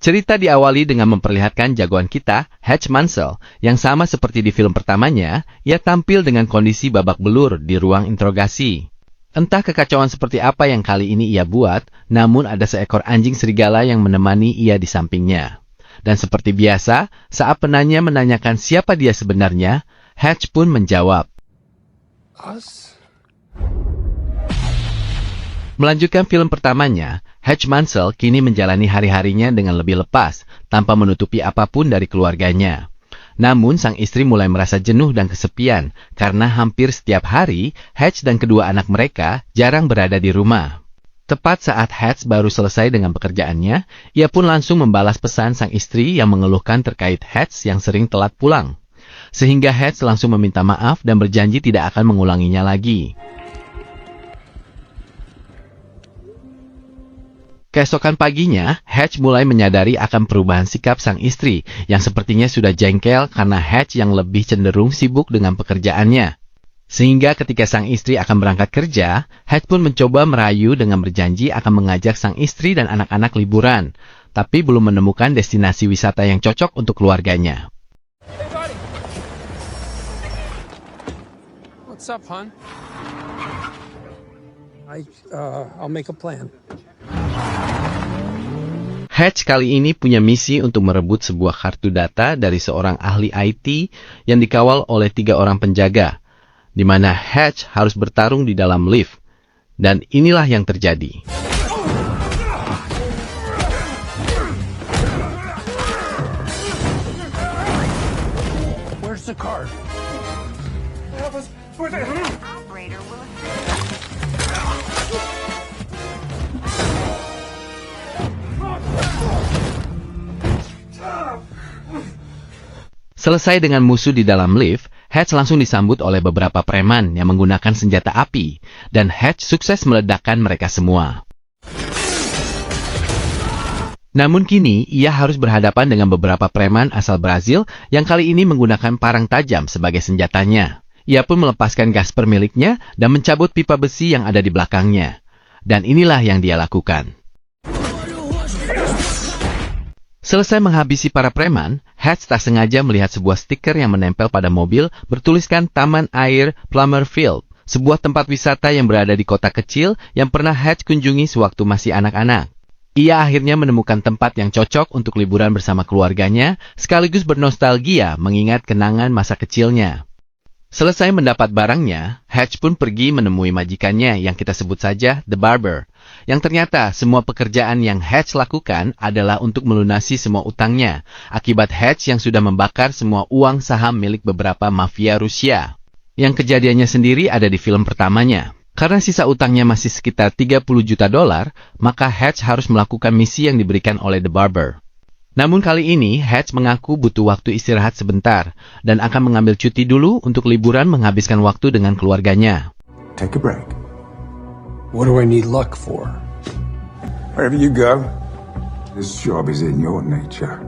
Cerita diawali dengan memperlihatkan jagoan kita, Hatch Mansell, yang sama seperti di film pertamanya, ia tampil dengan kondisi babak belur di ruang interogasi. Entah kekacauan seperti apa yang kali ini ia buat, namun ada seekor anjing serigala yang menemani ia di sampingnya. Dan seperti biasa, saat penanya menanyakan siapa dia sebenarnya, Hatch pun menjawab. Us? Melanjutkan film pertamanya, Hatch Mansell kini menjalani hari-harinya dengan lebih lepas, tanpa menutupi apapun dari keluarganya. Namun, sang istri mulai merasa jenuh dan kesepian, karena hampir setiap hari, Hatch dan kedua anak mereka jarang berada di rumah. Tepat saat Hatch baru selesai dengan pekerjaannya, ia pun langsung membalas pesan sang istri yang mengeluhkan terkait Hatch yang sering telat pulang. Sehingga Hatch langsung meminta maaf dan berjanji tidak akan mengulanginya lagi. Keesokan paginya, Hatch mulai menyadari akan perubahan sikap sang istri yang sepertinya sudah jengkel karena Hatch yang lebih cenderung sibuk dengan pekerjaannya. Sehingga ketika sang istri akan berangkat kerja, Hatch pun mencoba merayu dengan berjanji akan mengajak sang istri dan anak-anak liburan, tapi belum menemukan destinasi wisata yang cocok untuk keluarganya. Hey, buddy. What's up, hon? I'll make a plan. Hatch kali ini punya misi untuk merebut sebuah kartu data dari seorang ahli IT yang dikawal oleh 3 orang penjaga, di mana Hatch harus bertarung di dalam lift. Dan inilah yang terjadi. Where's the card? Operator will Selesai dengan musuh di dalam lift, Hatch langsung disambut oleh beberapa preman yang menggunakan senjata api, dan Hatch sukses meledakkan mereka semua. Namun kini, ia harus berhadapan dengan beberapa preman asal Brazil yang kali ini menggunakan parang tajam sebagai senjatanya. Ia pun melepaskan gasper miliknya dan mencabut pipa besi yang ada di belakangnya. Dan inilah yang dia lakukan. Selesai menghabisi para preman, Hatch tak sengaja melihat sebuah stiker yang menempel pada mobil bertuliskan Taman Air Plummer Field, sebuah tempat wisata yang berada di kota kecil yang pernah Hatch kunjungi sewaktu masih anak-anak. Ia akhirnya menemukan tempat yang cocok untuk liburan bersama keluarganya, sekaligus bernostalgia mengingat kenangan masa kecilnya. Selesai mendapat barangnya, Hatch pun pergi menemui majikannya yang kita sebut saja The Barber, yang ternyata semua pekerjaan yang Hatch lakukan adalah untuk melunasi semua utangnya, akibat Hatch yang sudah membakar semua uang saham milik beberapa mafia Rusia. Yang kejadiannya sendiri ada di film pertamanya. Karena sisa utangnya masih sekitar $30 juta, maka Hatch harus melakukan misi yang diberikan oleh The Barber. Namun kali ini, Hatch mengaku butuh waktu istirahat sebentar, dan akan mengambil cuti dulu untuk liburan menghabiskan waktu dengan keluarganya. Take a break. What do I need luck for? Wherever you go, this job is in your nature.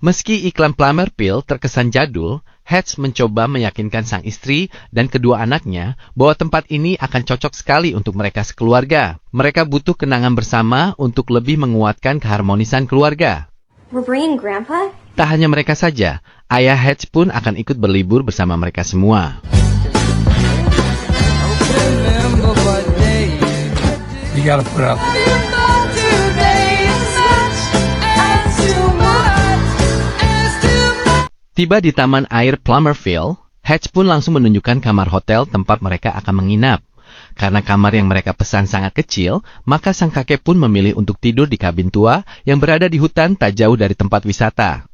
Meski iklan Plummer Pill terkesan jadul, Hatch mencoba meyakinkan sang istri dan kedua anaknya bahwa tempat ini akan cocok sekali untuk mereka sekeluarga. Mereka butuh kenangan bersama untuk lebih menguatkan keharmonisan keluarga. We're bringing Grandpa? Tak hanya mereka saja, ayah Hatch pun akan ikut berlibur bersama mereka semua. You gotta put up. Tiba di Taman Air Plummerville, Hatch pun langsung menunjukkan kamar hotel tempat mereka akan menginap. Karena kamar yang mereka pesan sangat kecil, maka sang kakek pun memilih untuk tidur di kabin tua yang berada di hutan tak jauh dari tempat wisata.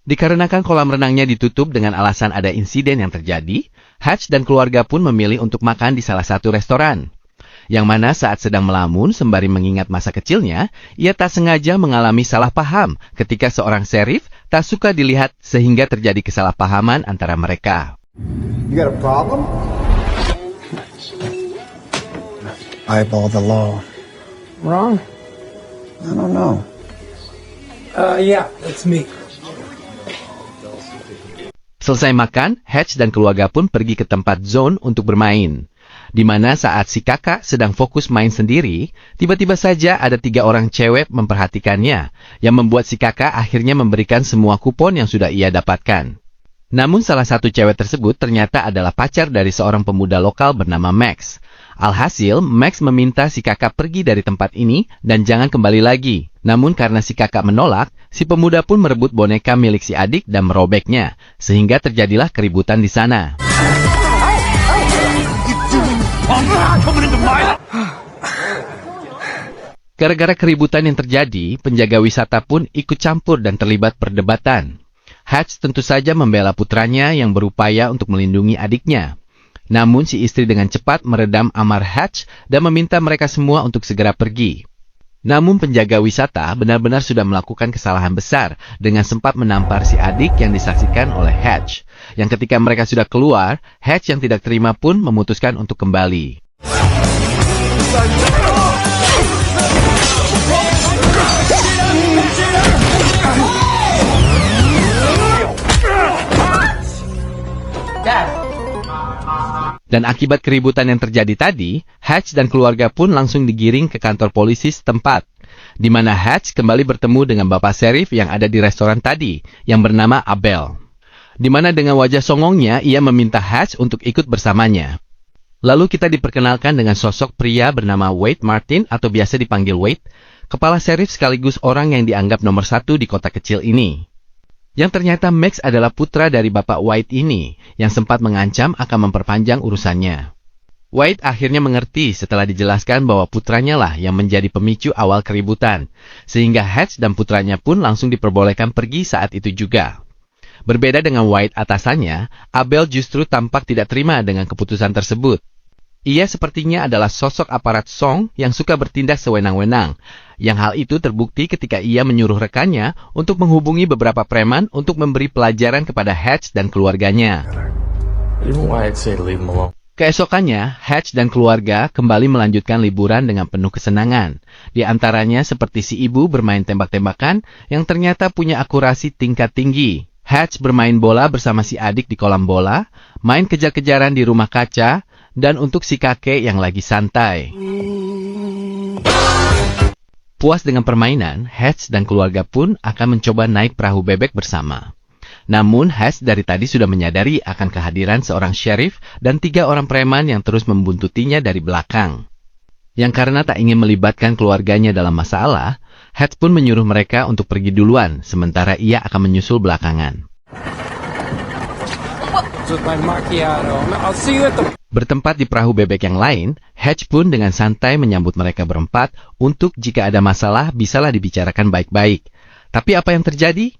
Dikarenakan kolam renangnya ditutup dengan alasan ada insiden yang terjadi, Hatch dan keluarga pun memilih untuk makan di salah satu restoran. Yang mana saat sedang melamun sembari mengingat masa kecilnya, ia tak sengaja mengalami salah paham ketika seorang sheriff tak suka dilihat sehingga terjadi kesalahpahaman antara mereka. You got a problem? Eyeball the law. Wrong? I don't know. Yeah, it's me. Selesai makan, Hatch dan keluarga pun pergi ke tempat zone untuk bermain. di mana saat si kakak sedang fokus main sendiri, tiba-tiba saja ada 3 orang cewek memperhatikannya, yang membuat si kakak akhirnya memberikan semua kupon yang sudah ia dapatkan. Namun salah satu cewek tersebut ternyata adalah pacar dari seorang pemuda lokal bernama Max. Alhasil, Max meminta si kakak pergi dari tempat ini dan jangan kembali lagi. Namun karena si kakak menolak, si pemuda pun merebut boneka milik si adik dan merobeknya, sehingga terjadilah keributan di sana. Gara-gara keributan yang terjadi, penjaga wisata pun ikut campur dan terlibat perdebatan. Hatch tentu saja membela putranya yang berupaya untuk melindungi adiknya. Namun si istri dengan cepat meredam amar Hatch dan meminta mereka semua untuk segera pergi. Namun penjaga wisata benar-benar sudah melakukan kesalahan besar dengan sempat menampar si adik yang disaksikan oleh Hatch. Yang ketika mereka sudah keluar, Hatch yang tidak terima pun memutuskan untuk kembali. Dan akibat keributan yang terjadi tadi, Hatch dan keluarga pun langsung digiring ke kantor polisi setempat, di mana Hatch kembali bertemu dengan bapak serif yang ada di restoran tadi, yang bernama Abel. Di mana dengan wajah songongnya, ia meminta Hatch untuk ikut bersamanya. Lalu kita diperkenalkan dengan sosok pria bernama Wade Martin atau biasa dipanggil Wade, kepala serif sekaligus orang yang dianggap nomor 1 di kota kecil ini. Yang ternyata Max adalah putra dari Bapak White ini, yang sempat mengancam akan memperpanjang urusannya. White akhirnya mengerti setelah dijelaskan bahwa putranya lah yang menjadi pemicu awal keributan, sehingga Hatch dan putranya pun langsung diperbolehkan pergi saat itu juga. Berbeda dengan White atasannya, Abel justru tampak tidak terima dengan keputusan tersebut. Ia sepertinya adalah sosok aparat Song yang suka bertindak sewenang-wenang, yang hal itu terbukti ketika ia menyuruh rekannya untuk menghubungi beberapa preman untuk memberi pelajaran kepada Hatch dan keluarganya. Keesokannya, Hatch dan keluarga kembali melanjutkan liburan dengan penuh kesenangan. Di antaranya seperti si ibu bermain tembak-tembakan yang ternyata punya akurasi tingkat tinggi. Hatch bermain bola bersama si adik di kolam bola, main kejar-kejaran di rumah kaca, dan untuk si kakek yang lagi santai. Puas dengan permainan, Hatch dan keluarga pun akan mencoba naik perahu bebek bersama. Namun, Hatch dari tadi sudah menyadari akan kehadiran seorang sheriff dan 3 orang preman yang terus membuntutinya dari belakang. Yang karena tak ingin melibatkan keluarganya dalam masalah, Hatch pun menyuruh mereka untuk pergi duluan, sementara ia akan menyusul belakangan. Bertempat di perahu bebek yang lain, Hatch pun dengan santai menyambut mereka berempat untuk jika ada masalah bisalah dibicarakan baik-baik. Tapi apa yang terjadi?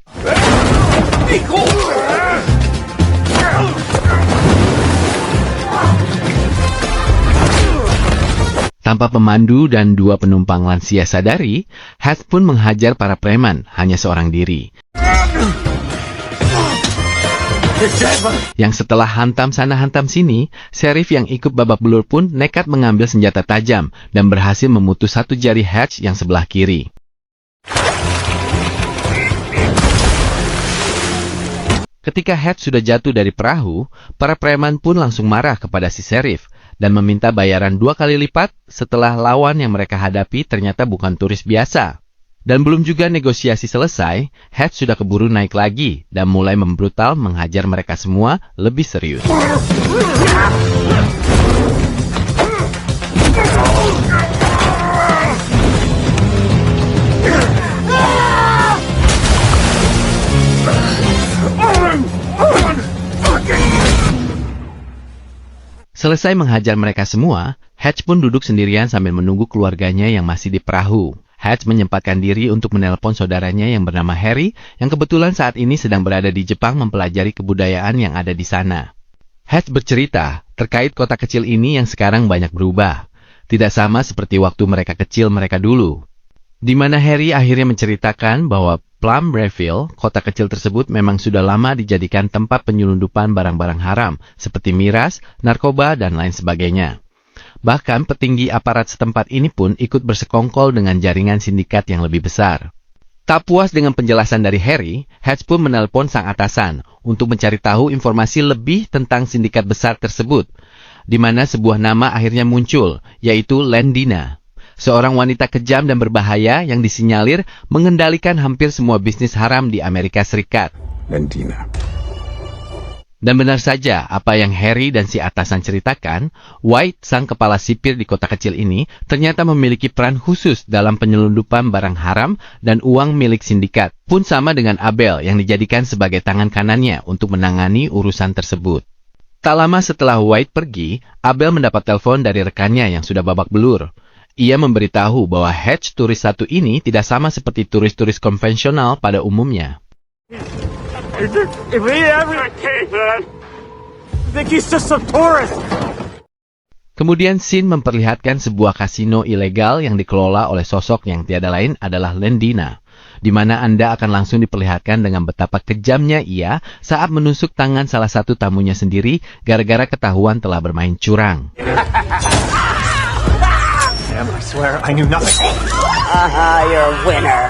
Tanpa pemandu dan 2 penumpang lansia sadari, Hatch pun menghajar para preman hanya seorang diri. Yang setelah hantam sana hantam sini, serif yang ikut babak belur pun nekat mengambil senjata tajam dan berhasil memutus 1 jari Hatch yang sebelah kiri. Ketika Hatch sudah jatuh dari perahu, para preman pun langsung marah kepada si serif dan meminta bayaran 2 kali lipat setelah lawan yang mereka hadapi ternyata bukan turis biasa. Dan belum juga negosiasi selesai, Hatch sudah keburu naik lagi dan mulai membrutal menghajar mereka semua lebih serius. Selesai menghajar mereka semua, Hatch pun duduk sendirian sambil menunggu keluarganya yang masih di perahu. Hatch menyempatkan diri untuk menelpon saudaranya yang bernama Harry, yang kebetulan saat ini sedang berada di Jepang mempelajari kebudayaan yang ada di sana. Hatch bercerita terkait kota kecil ini yang sekarang banyak berubah. Tidak sama seperti waktu mereka kecil mereka dulu. Di mana Harry akhirnya menceritakan bahwa Plum Breville, kota kecil tersebut memang sudah lama dijadikan tempat penyelundupan barang-barang haram, seperti miras, narkoba, dan lain sebagainya. Bahkan petinggi aparat setempat ini pun ikut bersekongkol dengan jaringan sindikat yang lebih besar. Tak puas dengan penjelasan dari Harry, Hatch pun menelpon sang atasan untuk mencari tahu informasi lebih tentang sindikat besar tersebut. di mana sebuah nama akhirnya muncul, yaitu Lendina. Seorang wanita kejam dan berbahaya yang disinyalir mengendalikan hampir semua bisnis haram di Amerika Serikat. Lendina. Dan benar saja apa yang Harry dan si atasan ceritakan, White, sang kepala sipir di kota kecil ini, ternyata memiliki peran khusus dalam penyelundupan barang haram dan uang milik sindikat. Pun sama dengan Abel yang dijadikan sebagai tangan kanannya untuk menangani urusan tersebut. Tak lama setelah White pergi, Abel mendapat telepon dari rekannya yang sudah babak belur. Ia memberitahu bahwa Hatch turis satu ini tidak sama seperti turis-turis konvensional pada umumnya. Kemudian Sin memperlihatkan sebuah kasino ilegal yang dikelola oleh sosok yang tiada lain adalah Lendina, di mana Anda akan langsung diperlihatkan dengan betapa kejamnya ia saat menusuk tangan salah satu tamunya sendiri gara-gara ketahuan telah bermain curang. I swear I knew nothing. You're a winner.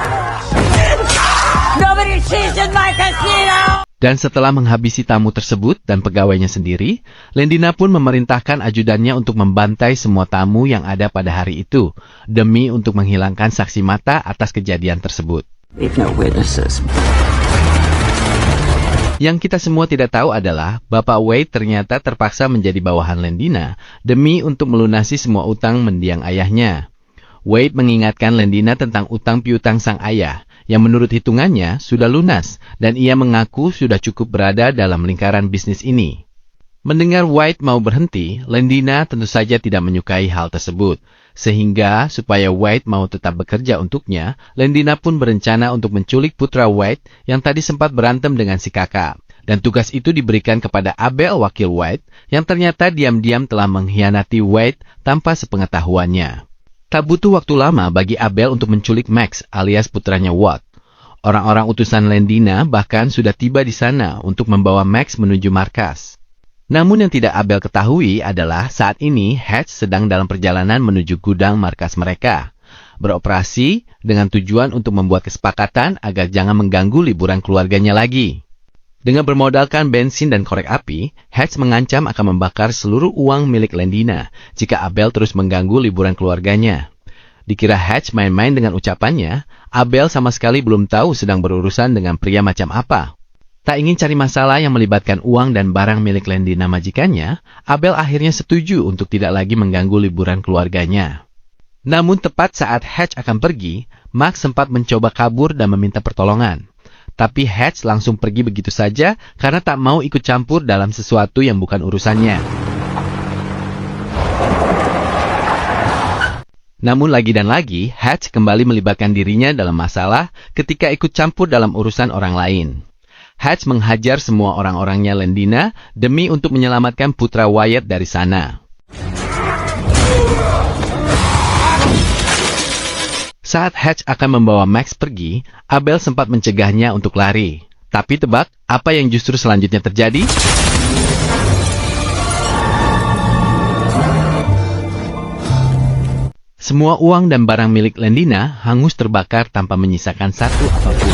Nobody cheats in my casino! Dan setelah menghabisi tamu tersebut dan pegawainya sendiri, Lendina pun memerintahkan ajudannya untuk membantai semua tamu yang ada pada hari itu, demi untuk menghilangkan saksi mata atas kejadian tersebut. We've no witnesses. Yang kita semua tidak tahu adalah, Bapak Wade ternyata terpaksa menjadi bawahan Lendina demi untuk melunasi semua utang mendiang ayahnya. Wade mengingatkan Lendina tentang utang piutang sang ayah, yang menurut hitungannya sudah lunas, dan ia mengaku sudah cukup berada dalam lingkaran bisnis ini. Mendengar White mau berhenti, Lendina tentu saja tidak menyukai hal tersebut. Sehingga, supaya White mau tetap bekerja untuknya, Lendina pun berencana untuk menculik putra White yang tadi sempat berantem dengan si kakak. Dan tugas itu diberikan kepada Abel, wakil White, yang ternyata diam-diam telah mengkhianati White tanpa sepengetahuannya. Tak butuh waktu lama bagi Abel untuk menculik Max alias putranya Watt. Orang-orang utusan Lendina bahkan sudah tiba di sana untuk membawa Max menuju markas. Namun yang tidak Abel ketahui adalah saat ini Hatch sedang dalam perjalanan menuju gudang markas mereka. Beroperasi dengan tujuan untuk membuat kesepakatan agar jangan mengganggu liburan keluarganya lagi. Dengan bermodalkan bensin dan korek api, Hatch mengancam akan membakar seluruh uang milik Lendina jika Abel terus mengganggu liburan keluarganya. Dikira Hatch main-main dengan ucapannya, Abel sama sekali belum tahu sedang berurusan dengan pria macam apa. Tak ingin cari masalah yang melibatkan uang dan barang milik Lendina majikannya, Abel akhirnya setuju untuk tidak lagi mengganggu liburan keluarganya. Namun tepat saat Hatch akan pergi, Max sempat mencoba kabur dan meminta pertolongan. Tapi Hatch langsung pergi begitu saja karena tak mau ikut campur dalam sesuatu yang bukan urusannya. Namun lagi dan lagi, Hatch kembali melibatkan dirinya dalam masalah ketika ikut campur dalam urusan orang lain. Hatch menghajar semua orang-orangnya Lendina demi untuk menyelamatkan putra Wyatt dari sana. Saat Hatch akan membawa Max pergi, Abel sempat mencegahnya untuk lari. Tapi tebak, apa yang justru selanjutnya terjadi? Semua uang dan barang milik Lendina hangus terbakar tanpa menyisakan satu apapun.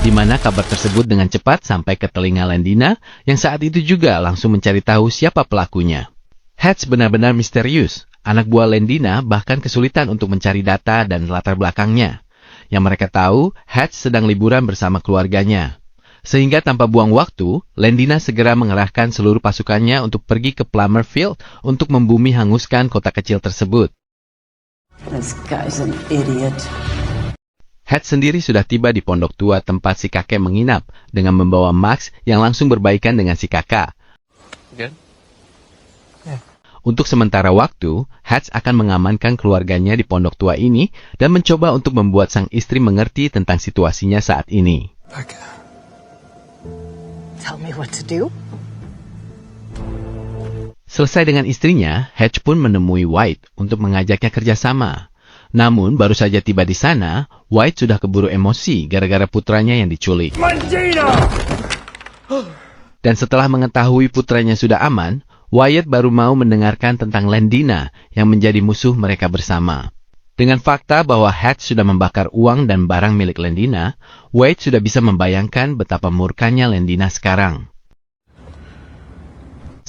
Di mana kabar tersebut dengan cepat sampai ke telinga Lendina, yang saat itu juga langsung mencari tahu siapa pelakunya. Hatch benar-benar misterius. Anak buah Lendina bahkan kesulitan untuk mencari data dan latar belakangnya. Yang mereka tahu, Hatch sedang liburan bersama keluarganya. Sehingga tanpa buang waktu, Lendina segera mengerahkan seluruh pasukannya untuk pergi ke Plummer Field untuk membumi hanguskan kota kecil tersebut. This guy's an idiot. Hatch sendiri sudah tiba di pondok tua tempat si kakek menginap dengan membawa Max yang langsung berbaikan dengan si kakak. Untuk sementara waktu, Hatch akan mengamankan keluarganya di pondok tua ini dan mencoba untuk membuat sang istri mengerti tentang situasinya saat ini. Tell me what to do? Selesai dengan istrinya, Hatch pun menemui White untuk mengajaknya kerjasama. Namun, baru saja tiba di sana, White sudah keburu emosi gara-gara putranya yang diculik. Dan setelah mengetahui putranya sudah aman, Wyatt baru mau mendengarkan tentang Lendina yang menjadi musuh mereka bersama. Dengan fakta bahwa Hatch sudah membakar uang dan barang milik Lendina, Wyatt sudah bisa membayangkan betapa murkanya Lendina sekarang.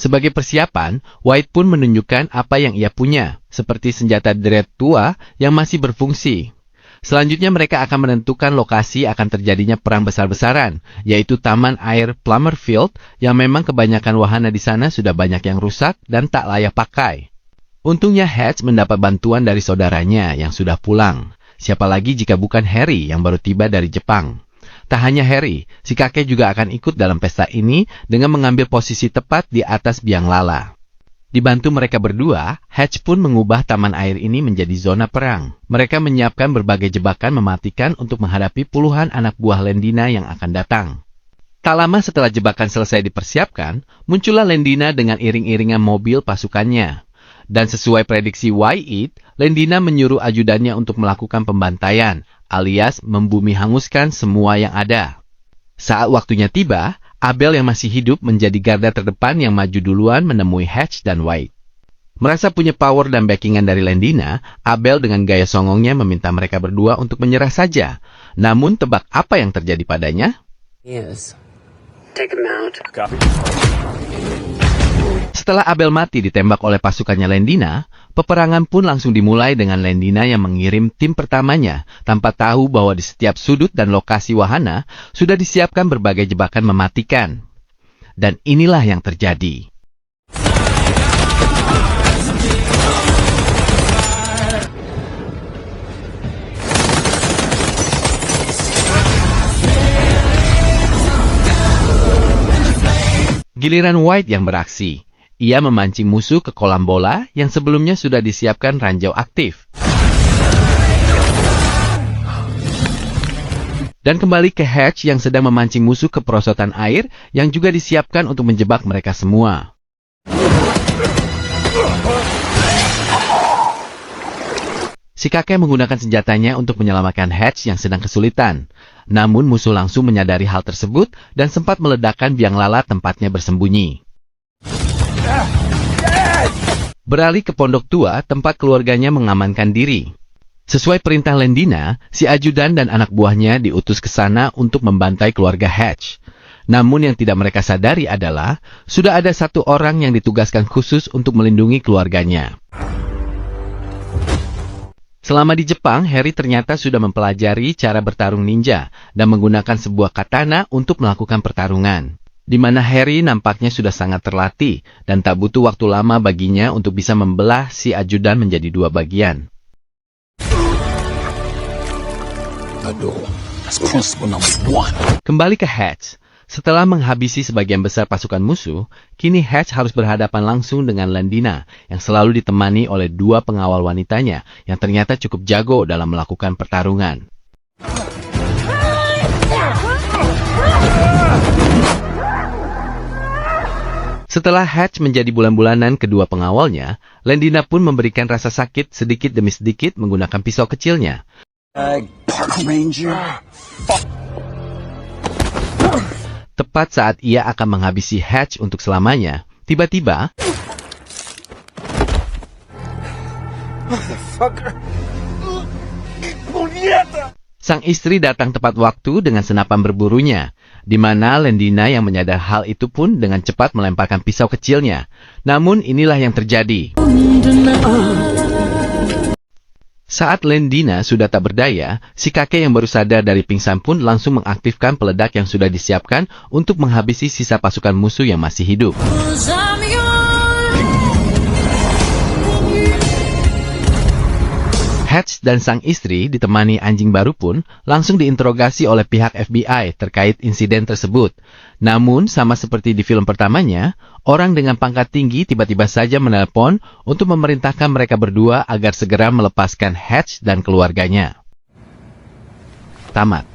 Sebagai persiapan, White pun menunjukkan apa yang ia punya, seperti senjata dread tua yang masih berfungsi. Selanjutnya mereka akan menentukan lokasi akan terjadinya perang besar-besaran, yaitu Taman Air Plummer Field yang memang kebanyakan wahana di sana sudah banyak yang rusak dan tak layak pakai. Untungnya Hatch mendapat bantuan dari saudaranya yang sudah pulang. Siapa lagi jika bukan Harry yang baru tiba dari Jepang. Tak hanya Harry, si kakek juga akan ikut dalam pesta ini dengan mengambil posisi tepat di atas biang lala. Dibantu mereka berdua, Hatch pun mengubah taman air ini menjadi zona perang. Mereka menyiapkan berbagai jebakan mematikan untuk menghadapi puluhan anak buah Lendina yang akan datang. Tak lama setelah jebakan selesai dipersiapkan, muncullah Lendina dengan iring-iringan mobil pasukannya. Dan sesuai prediksi Wyatt, Lendina menyuruh ajudannya untuk melakukan pembantaian, alias membumi hanguskan semua yang ada. Saat waktunya tiba, Abel yang masih hidup menjadi garda terdepan yang maju duluan menemui Hatch dan Wyatt. Merasa punya power dan backingan dari Lendina, Abel dengan gaya songongnya meminta mereka berdua untuk menyerah saja. Namun tebak apa yang terjadi padanya? Yes. Take him out. Setelah Abel mati ditembak oleh pasukannya Lendina, peperangan pun langsung dimulai dengan Lendina yang mengirim tim pertamanya tanpa tahu bahwa di setiap sudut dan lokasi wahana sudah disiapkan berbagai jebakan mematikan. Dan inilah yang terjadi. Giliran White yang beraksi. Ia memancing musuh ke kolam bola yang sebelumnya sudah disiapkan ranjau aktif. Dan kembali ke Hatch yang sedang memancing musuh ke perosotan air yang juga disiapkan untuk menjebak mereka semua. Si kakek menggunakan senjatanya untuk menyelamatkan Hatch yang sedang kesulitan. Namun musuh langsung menyadari hal tersebut dan sempat meledakkan biang lala tempatnya bersembunyi. Beralih ke pondok tua, tempat keluarganya mengamankan diri. Sesuai perintah Lendina, si ajudan dan anak buahnya diutus ke sana untuk membantai keluarga Hatch. Namun yang tidak mereka sadari adalah, sudah ada satu orang yang ditugaskan khusus untuk melindungi keluarganya. Selama di Jepang, Harry ternyata sudah mempelajari cara bertarung ninja dan menggunakan sebuah katana untuk melakukan pertarungan. Di mana Harry nampaknya sudah sangat terlatih dan tak butuh waktu lama baginya untuk bisa membelah si ajudan menjadi dua bagian. Kembali ke Hatch. Setelah menghabisi sebagian besar pasukan musuh, kini Hatch harus berhadapan langsung dengan Lendina yang selalu ditemani oleh dua pengawal wanitanya yang ternyata cukup jago dalam melakukan pertarungan. Setelah Hatch menjadi bulan-bulanan kedua pengawalnya, Lendina pun memberikan rasa sakit sedikit demi sedikit menggunakan pisau kecilnya. Park Ranger. Tepat saat ia akan menghabisi Hatch untuk selamanya, tiba-tiba sang istri datang tepat waktu dengan senapan berburunya, di mana Lendina yang menyadari hal itu pun dengan cepat melemparkan pisau kecilnya. Namun inilah yang terjadi. Saat Lendina sudah tak berdaya, si kakek yang baru sadar dari pingsan pun langsung mengaktifkan peledak yang sudah disiapkan untuk menghabisi sisa pasukan musuh yang masih hidup. Hatch dan sang istri ditemani anjing baru pun langsung diinterogasi oleh pihak FBI terkait insiden tersebut. Namun, sama seperti di film pertamanya, orang dengan pangkat tinggi tiba-tiba saja menelpon untuk memerintahkan mereka berdua agar segera melepaskan Hatch dan keluarganya. Tamat.